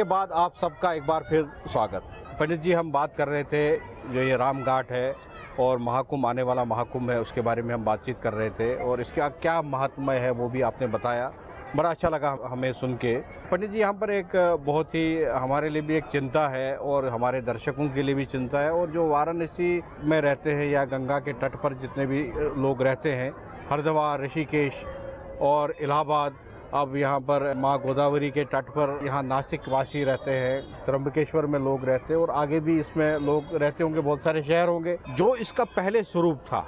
के बाद आप सबका एक बार फिर स्वागत। पंडित जी, हम बात कर रहे थे जो ये राम घाट है और महाकुंभ आने वाला महाकुंभ है, उसके बारे में हम बातचीत कर रहे थे और इसका क्या महात्म्य है वो भी आपने बताया। बड़ा अच्छा लगा हमें सुन के। पंडित जी, यहाँ पर एक बहुत ही हमारे लिए भी एक चिंता है और हमारे दर्शकों के लिए भी चिंता है, और जो वाराणसी में रहते हैं या गंगा के तट पर जितने भी लोग रहते हैं, हरिद्वार, ऋषिकेश और इलाहाबाद, अब यहाँ पर माँ गोदावरी के तट पर यहाँ नासिक वासी रहते हैं, त्र्यंबकेश्वर में लोग रहते हैं और आगे भी इसमें लोग रहते होंगे, बहुत सारे शहर होंगे। जो इसका पहले स्वरूप था,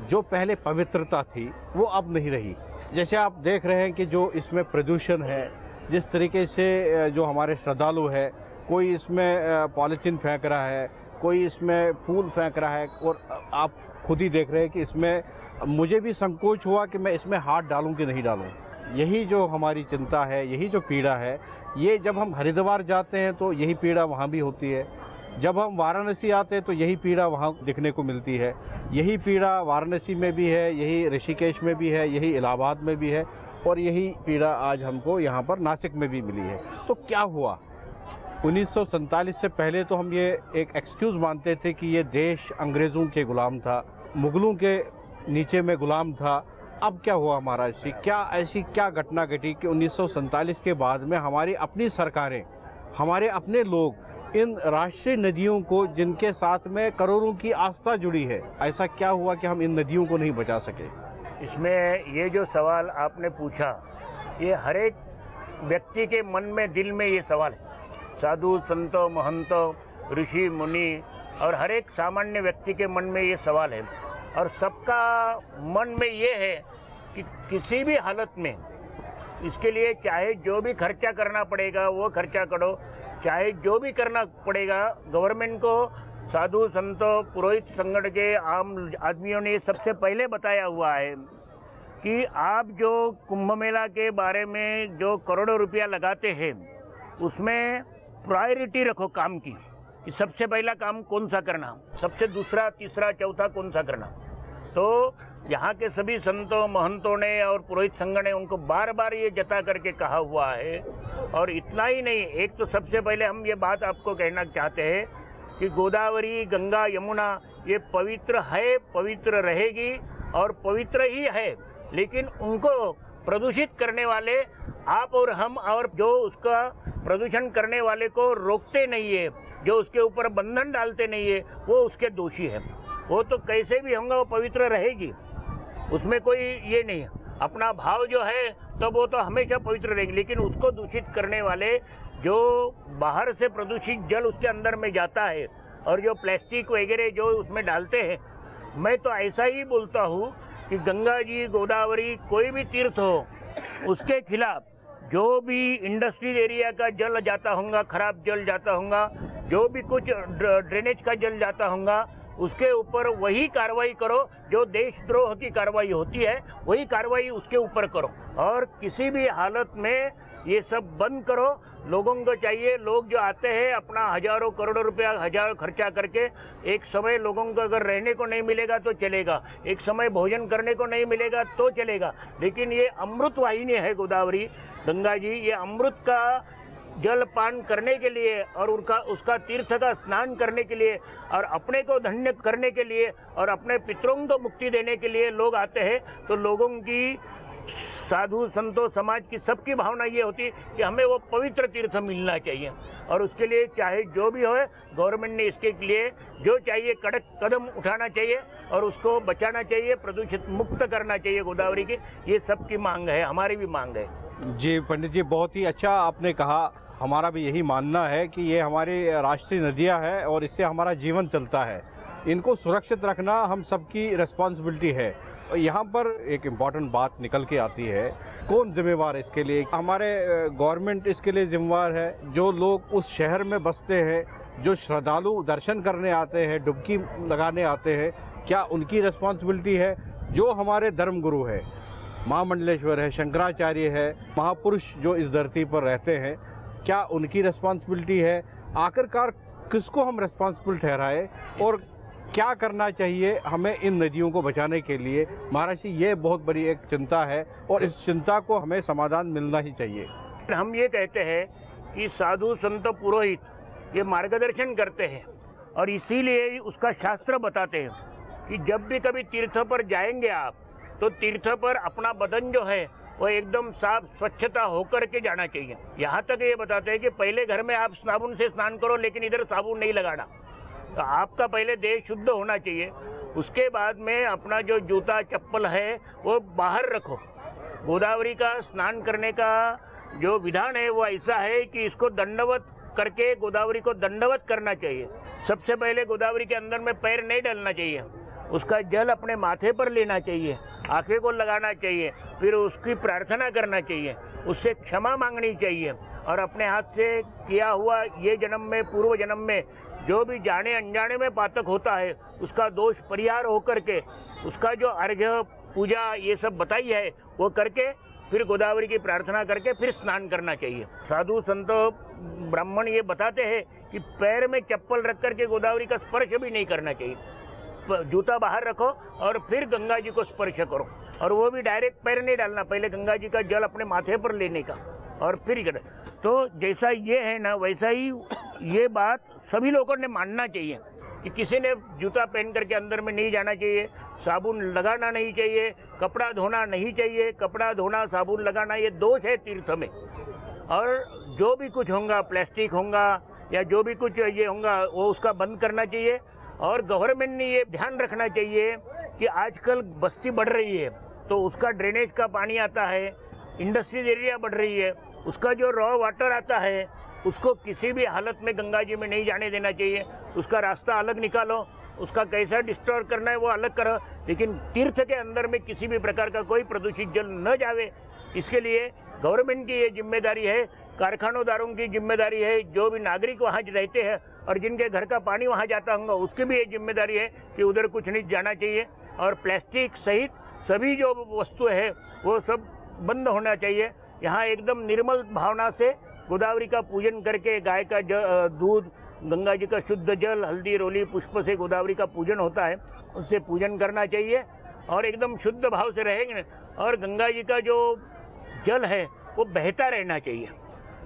जो पहले पवित्रता थी, वो अब नहीं रही। जैसे आप देख रहे हैं कि जो इसमें प्रदूषण है, जिस तरीके से जो हमारे श्रद्धालु है, कोई इसमें पॉलीथीन फेंक रहा है, कोई इसमें फूल फेंक रहा है, और आप खुद ही देख रहे हैं कि इसमें मुझे भी संकोच हुआ कि मैं इसमें हाथ डालूं कि नहीं डालूं। यही जो हमारी चिंता है, यही जो पीड़ा है, ये जब हम हरिद्वार जाते हैं तो यही पीड़ा वहाँ भी होती है, जब हम वाराणसी आते हैं तो यही पीड़ा वहाँ दिखने को मिलती है। यही पीड़ा वाराणसी में भी है, यही ऋषिकेश में भी है, यही इलाहाबाद में भी है, और यही पीड़ा आज हमको यहाँ पर नासिक में भी मिली है। तो क्या हुआ? 1947 से पहले तो हम ये एक एक्सक्यूज़ मानते थे कि ये देश अंग्रेज़ों के ग़ुलाम था, मुग़लों के नीचे में ग़ुलाम था। अब क्या हुआ महाराज जी? ऐसी क्या घटना घटी कि 1947 के बाद में हमारी अपनी सरकारें, हमारे अपने लोग इन राष्ट्रीय नदियों को, जिनके साथ में करोड़ों की आस्था जुड़ी है, ऐसा क्या हुआ कि हम इन नदियों को नहीं बचा सके? इसमें ये जो सवाल आपने पूछा, ये हर एक व्यक्ति के मन में, दिल में ये सवाल है। साधु संतों, महंतों, ऋषि मुनि और हर एक सामान्य व्यक्ति के मन में ये सवाल है, और सबका मन में ये है कि किसी भी हालत में इसके लिए चाहे जो भी खर्चा करना पड़ेगा वो खर्चा करो, चाहे जो भी करना पड़ेगा गवर्नमेंट को। साधु संतों, पुरोहित संगठन के आम आदमियों ने सबसे पहले बताया हुआ है कि आप जो कुंभ मेला के बारे में जो करोड़ों रुपया लगाते हैं, उसमें प्रायोरिटी रखो काम की, कि सबसे पहला काम कौन सा करना, सबसे दूसरा, तीसरा, चौथा कौन सा करना। तो यहाँ के सभी संतों, महंतों ने और पुरोहित संघ ने उनको बार बार ये जता करके कहा हुआ है। और इतना ही नहीं, एक तो सबसे पहले हम ये बात आपको कहना चाहते हैं कि गोदावरी, गंगा, यमुना ये पवित्र है, पवित्र रहेगी और पवित्र ही है, लेकिन उनको प्रदूषित करने वाले आप और हम, और जो उसका प्रदूषण करने वाले को रोकते नहीं है, जो उसके ऊपर बंधन डालते नहीं है, वो उसके दोषी है। वो तो कैसे भी होंगे, वो पवित्र रहेगी, उसमें कोई ये नहीं है। अपना भाव जो है तो वो तो हमेशा पवित्र रहेगी, लेकिन उसको दूषित करने वाले, जो बाहर से प्रदूषित जल उसके अंदर में जाता है और जो प्लास्टिक वगैरह जो उसमें डालते हैं, मैं तो ऐसा ही बोलता हूँ कि गंगा जी, गोदावरी, कोई भी तीर्थ हो, उसके खिलाफ जो भी इंडस्ट्रियल एरिया का जल जाता होगा, खराब जल जाता होगा, जो भी कुछ ड्रेनेज का जल जाता होगा, उसके ऊपर वही कार्रवाई करो जो देशद्रोह की कार्रवाई होती है, वही कार्रवाई उसके ऊपर करो, और किसी भी हालत में ये सब बंद करो। लोगों को चाहिए, लोग जो आते हैं अपना हजारों करोड़ों रुपया खर्चा करके, एक समय लोगों को अगर रहने को नहीं मिलेगा तो चलेगा, एक समय भोजन करने को नहीं मिलेगा तो चलेगा, लेकिन ये अमृत वाहिनी है गोदावरी, गंगा जी, ये अमृत का जल पान करने के लिए और उसका तीर्थ का स्नान करने के लिए और अपने को धन्य करने के लिए और अपने पितरों को मुक्ति देने के लिए लोग आते हैं। तो लोगों की, साधु संतों, समाज की, सबकी भावना ये होती कि हमें वो पवित्र तीर्थ मिलना चाहिए, और उसके लिए चाहे जो भी हो, गवर्नमेंट ने इसके लिए जो चाहिए कड़क कदम उठाना चाहिए और उसको बचाना चाहिए, प्रदूषित मुक्त करना चाहिए गोदावरी की। ये सबकी मांग है, हमारी भी मांग है। जी पंडित जी, बहुत ही अच्छा आपने कहा। हमारा भी यही मानना है कि ये हमारी राष्ट्रीय नदियाँ हैं और इससे हमारा जीवन चलता है। इनको सुरक्षित रखना हम सबकी रिस्पॉन्सिबिलिटी है। यहाँ पर एक इम्पॉर्टेंट बात निकल के आती है, कौन जिम्मेवार है इसके लिए? हमारे गवर्नमेंट इसके लिए जिम्मेवार है। जो लोग उस शहर में बसते हैं, जो श्रद्धालु दर्शन करने आते हैं, डुबकी लगाने आते हैं, क्या उनकी रिस्पॉन्सिबिलिटी है? जो हमारे धर्मगुरु है, महामंडलेश्वर है, शंकराचार्य है, महापुरुष जो इस धरती पर रहते हैं, क्या उनकी रिस्पॉन्सिबिलिटी है? आखिरकार किसको हम रिस्पॉन्सिबल ठहराए और क्या करना चाहिए हमें इन नदियों को बचाने के लिए? महाराज जी, ये बहुत बड़ी एक चिंता है और इस चिंता को हमें समाधान मिलना ही चाहिए। हम ये कहते हैं कि साधु संत पुरोहित ये मार्गदर्शन करते हैं और इसीलिए उसका शास्त्र बताते हैं कि जब भी कभी तीर्थ पर जाएंगे आप तो तीर्थ पर अपना बदन जो है वो एकदम साफ स्वच्छता होकर के जाना चाहिए। यहाँ तक ये बताते हैं कि पहले घर में आप साबुन से स्नान करो लेकिन इधर साबुन नहीं लगाना। तो आपका पहले देह शुद्ध होना चाहिए, उसके बाद में अपना जो जूता चप्पल है वो बाहर रखो। गोदावरी का स्नान करने का जो विधान है वो ऐसा है कि इसको दंडवत करके गोदावरी को दंडवत करना चाहिए। सबसे पहले गोदावरी के अंदर में पैर नहीं डालना चाहिए, उसका जल अपने माथे पर लेना चाहिए, आंखें को लगाना चाहिए, फिर उसकी प्रार्थना करना चाहिए, उससे क्षमा मांगनी चाहिए और अपने हाथ से किया हुआ ये जन्म में पूर्व जन्म में जो भी जाने अनजाने में पातक होता है उसका दोष परिहार होकर के उसका जो अर्घ्य पूजा ये सब बताई है वो करके फिर गोदावरी की प्रार्थना करके फिर स्नान करना चाहिए। साधु संत ब्राह्मण ये बताते हैं कि पैर में चप्पल रख करके गोदावरी का स्पर्श भी नहीं करना चाहिए, जूता बाहर रखो और फिर गंगा जी को स्पर्श करो और वो भी डायरेक्ट पैर नहीं डालना, पहले गंगा जी का जल अपने माथे पर लेने का और फिर कर। तो जैसा ये है ना वैसा ही ये बात सभी लोगों ने मानना चाहिए कि किसी ने जूता पहन करके अंदर में नहीं जाना चाहिए, साबुन लगाना नहीं चाहिए, कपड़ा धोना नहीं चाहिए। कपड़ा धोना साबुन लगाना ये दोष है तीर्थ में। और जो भी कुछ होगा प्लास्टिक होगा या जो भी कुछ ये होगा वो उसका बंद करना चाहिए। और गवर्नमेंट ने ये ध्यान रखना चाहिए कि आजकल बस्ती बढ़ रही है तो उसका ड्रेनेज का पानी आता है, इंडस्ट्रियल एरिया बढ़ रही है, उसका जो रॉ वाटर आता है उसको किसी भी हालत में गंगा जी में नहीं जाने देना चाहिए। उसका रास्ता अलग निकालो, उसका कैसा डिस्टोर करना है वो अलग करो, लेकिन तीर्थ के अंदर में किसी भी प्रकार का कोई प्रदूषित जल न जावे। इसके लिए गवर्नमेंट की ये जिम्मेदारी है, कारखानोदारों की जिम्मेदारी है, जो भी नागरिक वहाँ रहते हैं और जिनके घर का पानी वहाँ जाता होगा उसकी भी ये जिम्मेदारी है कि उधर कुछ नहीं जाना चाहिए। और प्लास्टिक सहित सभी जो वस्तु है वो सब बंद होना चाहिए। यहाँ एकदम निर्मल भावना से गोदावरी का पूजन करके गाय का दूध, गंगा जी का शुद्ध जल, हल्दी रोली पुष्प से गोदावरी का पूजन होता है, उससे पूजन करना चाहिए और एकदम शुद्ध भाव से रहेंगे। और गंगा जी का जो जल है वो बहता रहना चाहिए।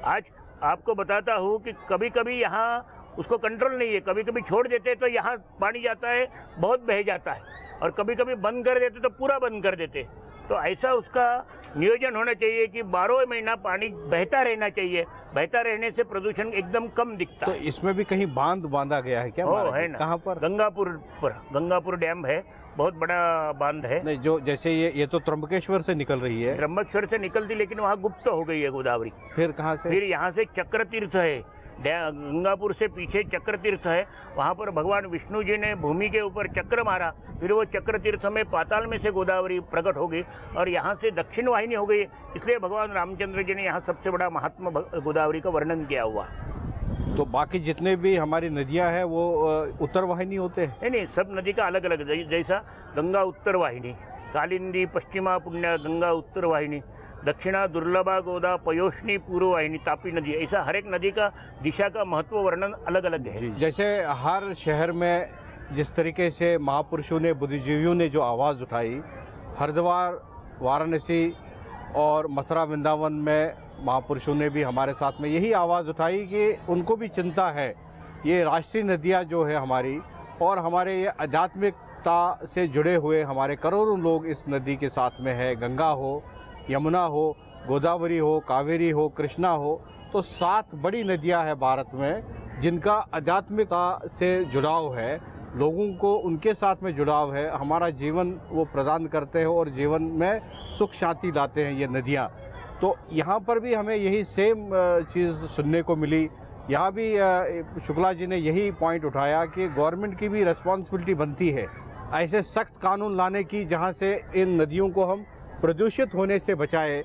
आज आपको बताता हूँ कि कभी कभी यहाँ उसको कंट्रोल नहीं है, कभी कभी छोड़ देते तो यहाँ पानी जाता है बहुत बह जाता है और कभी कभी बंद कर देते तो पूरा बंद कर देते। तो ऐसा उसका नियोजन होना चाहिए कि 12 महीना पानी बहता रहना चाहिए। बहता रहने से प्रदूषण एकदम कम दिखता तो है। इसमें भी कहीं बांध बांधा गया है क्या? है ना, कहाँ पर? गंगापुर डैम है, बहुत बड़ा बांध है। नहीं, जो जैसे ये तो त्र्यंबकेश्वर से निकल रही है। त्र्यंबकेश्वर से निकलती लेकिन वहाँ गुप्त हो गई है गोदावरी। फिर कहाँ से? फिर यहाँ से चक्र तीर्थ है, गंगापुर से पीछे चक्र तीर्थ है, वहाँ पर भगवान विष्णु जी ने भूमि के ऊपर चक्र मारा, फिर वो चक्र तीर्थ में पाताल में से गोदावरी प्रकट हो गई और यहाँ से दक्षिण वाहिनी हो गई। इसलिए भगवान रामचंद्र जी ने यहाँ सबसे बड़ा महात्मा गोदावरी का वर्णन किया हुआ। तो बाकी जितने भी हमारी नदियाँ हैं वो उत्तर वाहिनी होते हैं? नहीं, सब नदी का अलग अलग, जैसा गंगा उत्तर वाहिनी, कालिंदी पश्चिमा पुण्य गंगा उत्तर वाहिनी, दक्षिणा दुर्लभा गोदा पयोष्णी पूर्व वाहिनी तापी नदी, ऐसा हर एक नदी का दिशा का महत्व वर्णन अलग अलग है। जैसे हर शहर में जिस तरीके से महापुरुषों ने, बुद्धिजीवियों ने जो आवाज़ उठाई, हरिद्वार, वाराणसी और मथुरा वृंदावन में महापुरुषों ने भी हमारे साथ में यही आवाज़ उठाई कि उनको भी चिंता है ये राष्ट्रीय नदियाँ जो है हमारी और हमारे ये आध्यात्मिकता से जुड़े हुए हमारे करोड़ों लोग इस नदी के साथ में है। गंगा हो, यमुना हो, गोदावरी हो, कावेरी हो, कृष्णा हो, तो 7 बड़ी नदियां हैं भारत में जिनका आध्यात्मिकता से जुड़ाव है, लोगों को उनके साथ में जुड़ाव है, हमारा जीवन वो प्रदान करते हैं और जीवन में सुख शांति लाते हैं ये नदियां। तो यहाँ पर भी हमें यही सेम चीज़ सुनने को मिली। यहाँ भी शुक्ला जी ने यही पॉइंट उठाया कि गवर्नमेंट की भी रिस्पॉन्सिबिलिटी बनती है ऐसे सख्त कानून लाने की जहाँ से इन नदियों को हम प्रदूषित होने से बचाए।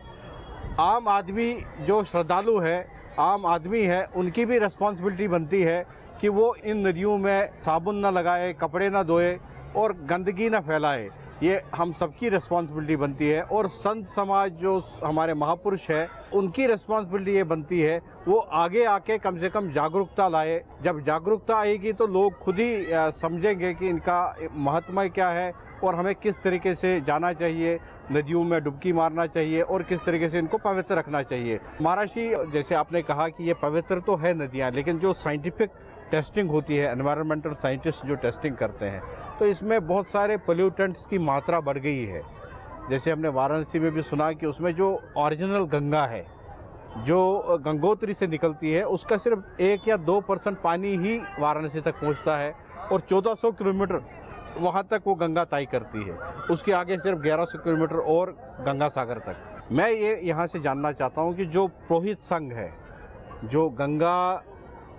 आम आदमी जो श्रद्धालु है, आम आदमी है, उनकी भी रिस्पॉन्सिबिलिटी बनती है कि वो इन नदियों में साबुन ना लगाए, कपड़े ना धोए और गंदगी ना फैलाए। ये हम सबकी रिस्पॉन्सिबिलिटी बनती है। और संत समाज जो हमारे महापुरुष है, उनकी रिस्पॉन्सिबिलिटी ये बनती है वो आगे आके कम से कम जागरूकता लाए। जब जागरूकता आएगी तो लोग खुद ही समझेंगे कि इनका महत्व क्या है और हमें किस तरीके से जाना चाहिए, नदियों में डुबकी मारना चाहिए और किस तरीके से इनको पवित्र रखना चाहिए। महाराज, जैसे आपने कहा कि ये पवित्र तो है नदियाँ, लेकिन जो साइंटिफिक टेस्टिंग होती है, एनवायरमेंटल साइंटिस्ट जो टेस्टिंग करते हैं, तो इसमें बहुत सारे पोल्यूटेंट्स की मात्रा बढ़ गई है। जैसे हमने वाराणसी में भी सुना कि उसमें जो ओरिजिनल गंगा है, जो गंगोत्री से निकलती है, उसका सिर्फ 1 या 2% पानी ही वाराणसी तक पहुंचता है और 1400 किलोमीटर वहां तक वो गंगा तय करती है। उसके आगे सिर्फ 1100 किलोमीटर और गंगा सागर तक। मैं ये यहाँ से जानना चाहता हूँ कि जो पुरोहित संघ है, जो गंगा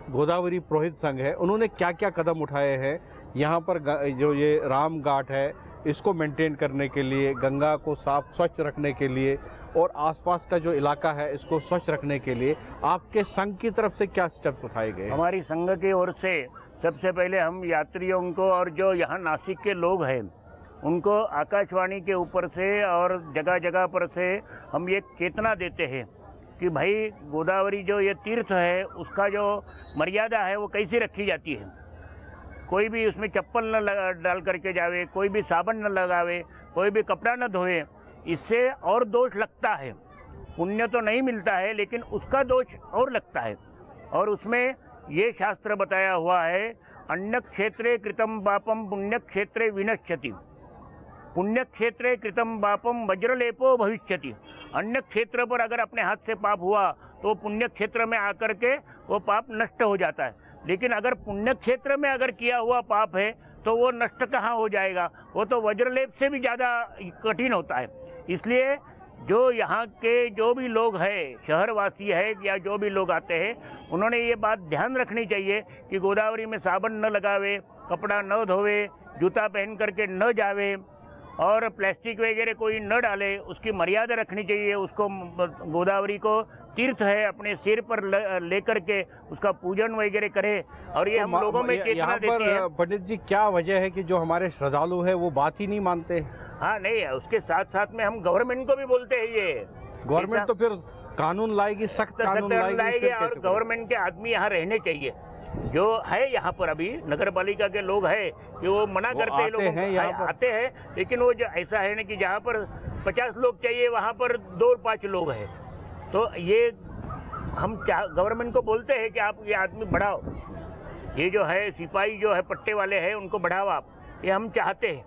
गोदावरी पुरोहित संघ है, उन्होंने क्या क्या कदम उठाए हैं यहाँ पर जो ये राम घाट है इसको मेंटेन करने के लिए, गंगा को साफ स्वच्छ रखने के लिए और आसपास का जो इलाका है इसको स्वच्छ रखने के लिए आपके संघ की तरफ से क्या स्टेप्स उठाए गए? हमारी संघ की ओर से सबसे पहले हम यात्रियों को और जो यहाँ नासिक के लोग हैं उनको आकाशवाणी के ऊपर से और जगह जगह पर से हम ये चेतना देते हैं कि भाई गोदावरी जो ये तीर्थ है उसका जो मर्यादा है वो कैसी रखी जाती है। कोई भी उसमें चप्पल न डाल करके जावे, कोई भी साबुन न लगावे, कोई भी कपड़ा न धोए, इससे और दोष लगता है। पुण्य तो नहीं मिलता है लेकिन उसका दोष और लगता है। और उसमें ये शास्त्र बताया हुआ है, अन्य क्षेत्रे कृतम पापम पुण्य क्षेत्रे विनश्यति, पुण्य क्षेत्रे कृतम पापम वज्रलेपो भविष्यति। अन्य क्षेत्र पर अगर अपने हाथ से पाप हुआ तो पुण्य क्षेत्र में आकर के वो पाप नष्ट हो जाता है, लेकिन अगर पुण्य क्षेत्र में अगर किया हुआ पाप है तो वो नष्ट कहाँ हो जाएगा, वो तो वज्रलेप से भी ज़्यादा कठिन होता है। इसलिए जो यहाँ के जो भी लोग हैं, शहरवासी है या जो भी लोग आते हैं, उन्होंने ये बात ध्यान रखनी चाहिए कि गोदावरी में साबुन न लगावे, कपड़ा न धोवे, जूता पहन करके न जावे और प्लास्टिक वगैरह कोई न डाले, उसकी मर्यादा रखनी चाहिए। उसको गोदावरी को तीर्थ है अपने सिर पर लेकर के उसका पूजन वगैरह करे। और ये तो हम लोगों में चेतना देती है। पंडित जी, क्या वजह है कि जो हमारे श्रद्धालु है वो बात ही नहीं मानते? हाँ नहीं, उसके साथ साथ में हम गवर्नमेंट को भी बोलते हैं। ये गवर्नमेंट तो फिर कानून लाएगी, सख्त कानून लाएगी और गवर्नमेंट के आदमी यहाँ रहने चाहिए। जो है यहाँ पर अभी नगर पालिका के लोग हैं कि वो मना करते हैं, लोग आते हैं, लेकिन वो जो ऐसा है ना कि जहाँ पर 50 लोग चाहिए वहाँ पर 2-5 लोग हैं। तो ये हम गवर्नमेंट को बोलते हैं कि आप ये आदमी बढ़ाओ, ये जो है सिपाही जो है पट्टे वाले हैं उनको बढ़ाओ आप, ये हम चाहते हैं।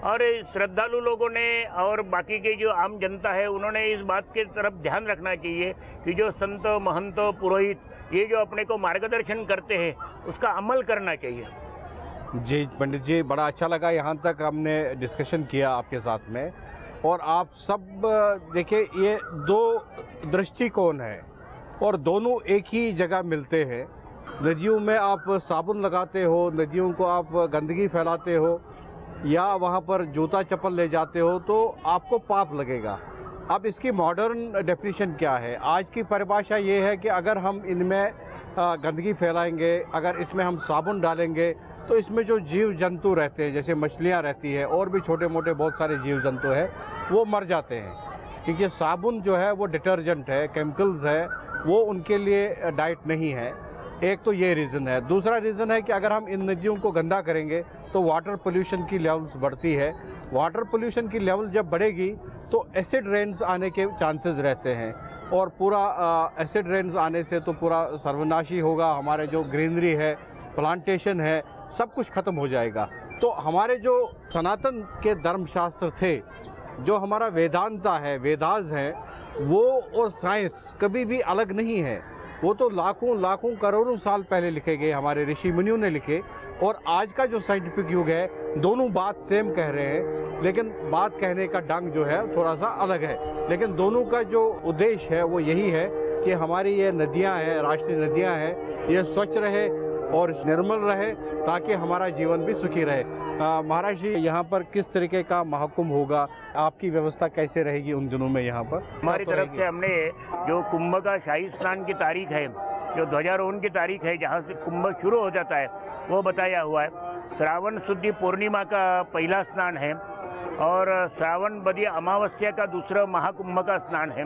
और श्रद्धालु लोगों ने और बाकी के जो आम जनता है उन्होंने इस बात के तरफ ध्यान रखना चाहिए कि जो संत महंत पुरोहित ये जो अपने को मार्गदर्शन करते हैं उसका अमल करना चाहिए। जी पंडित जी, बड़ा अच्छा लगा यहाँ तक हमने डिस्कशन किया आपके साथ में। और आप सब देखिए, ये 2 दृष्टिकोण है और दोनों एक ही जगह मिलते हैं। नदियों में आप साबुन लगाते हो, नदियों को आप गंदगी फैलाते हो या वहाँ पर जूता चप्पल ले जाते हो तो आपको पाप लगेगा। अब इसकी मॉडर्न डेफिनेशन क्या है? आज की परिभाषा ये है कि अगर हम इनमें गंदगी फैलाएंगे, अगर इसमें हम साबुन डालेंगे तो इसमें जो जीव जंतु रहते हैं, जैसे मछलियाँ रहती है और भी छोटे मोटे बहुत सारे जीव जंतु हैं, वो मर जाते हैं। क्योंकि साबुन जो है वो डिटर्जेंट है, केमिकल्स है, वो उनके लिए डाइट नहीं है। एक तो ये रीज़न है। दूसरा रीज़न है कि अगर हम इन नदियों को गंदा करेंगे तो वाटर पोल्यूशन की लेवल्स बढ़ती है। वाटर पोल्यूशन की लेवल जब बढ़ेगी तो एसिड रेन्स आने के चांसेस रहते हैं और पूरा एसिड रेन्स आने से तो पूरा सर्वनाशी होगा। हमारे जो ग्रीनरी है, प्लांटेशन है, सब कुछ ख़त्म हो जाएगा। तो हमारे जो सनातन के धर्मशास्त्र थे, जो हमारा वेदांता है, वेदास हैं, वो और साइंस कभी भी अलग नहीं है। वो तो लाखों करोड़ों साल पहले लिखे गए, हमारे ऋषि मुनियों ने लिखे। और आज का जो साइंटिफिक युग है, दोनों बात सेम कह रहे हैं, लेकिन बात कहने का ढंग जो है थोड़ा सा अलग है। लेकिन दोनों का जो उद्देश्य है वो यही है कि हमारी ये नदियां हैं, राष्ट्रीय नदियां हैं, ये स्वच्छ रहे और निर्मल रहे ताकि हमारा जीवन भी सुखी रहे। महाराज जी, यहाँ पर किस तरीके का महाकुंभ होगा? आपकी व्यवस्था कैसे रहेगी उन दिनों में यहाँ पर? हमारी तरफ से हमने जो कुंभ का शाही स्नान की तारीख है, जो ध्वजारोहण की तारीख है, जहाँ से कुंभ शुरू हो जाता है, वो बताया हुआ है। श्रावण शुद्ध पूर्णिमा का पहला स्नान है और श्रावण बदी अमावस्या का दूसरा महाकुंभ का स्नान है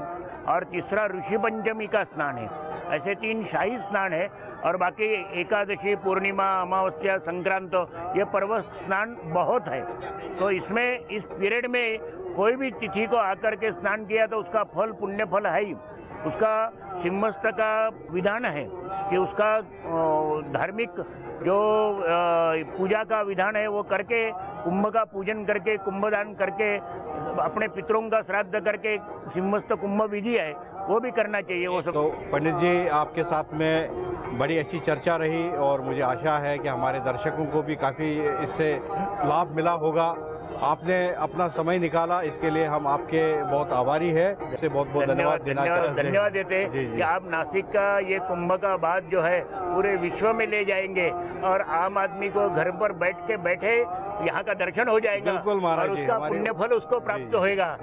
और तीसरा ऋषि पंचमी का स्नान है। ऐसे 3 शाही स्नान है और बाकी एकादशी, पूर्णिमा, अमावस्या, संक्रांत ये पर्व स्नान बहुत है। तो इसमें इस पीरियड में कोई भी तिथि को आकर के स्नान किया तो उसका फल पुण्य फल है ही। उसका सिंहस्थ का विधान है कि उसका धार्मिक जो पूजा का विधान है वो करके, कुंभ का पूजन करके, कुंभदान करके, अपने पितरों का श्राद्ध करके सिंहस्थ कुंभ विधि है वो भी करना चाहिए। वो सब तो पंडित जी आपके साथ में बड़ी अच्छी चर्चा रही और मुझे आशा है कि हमारे दर्शकों को भी काफ़ी इससे लाभ मिला होगा। आपने अपना समय निकाला, इसके लिए हम आपके बहुत आभारी हैं। इससे बहुत बहुत धन्यवाद धन्यवाद देते हैं कि आप नासिक का ये कुंभ का बात जो है पूरे विश्व में ले जाएंगे और आम आदमी को घर पर बैठे यहाँ का दर्शन हो जाएगा। बिल्कुल महाराज और जी, उसका पुण्य फल उसको प्राप्त होएगा।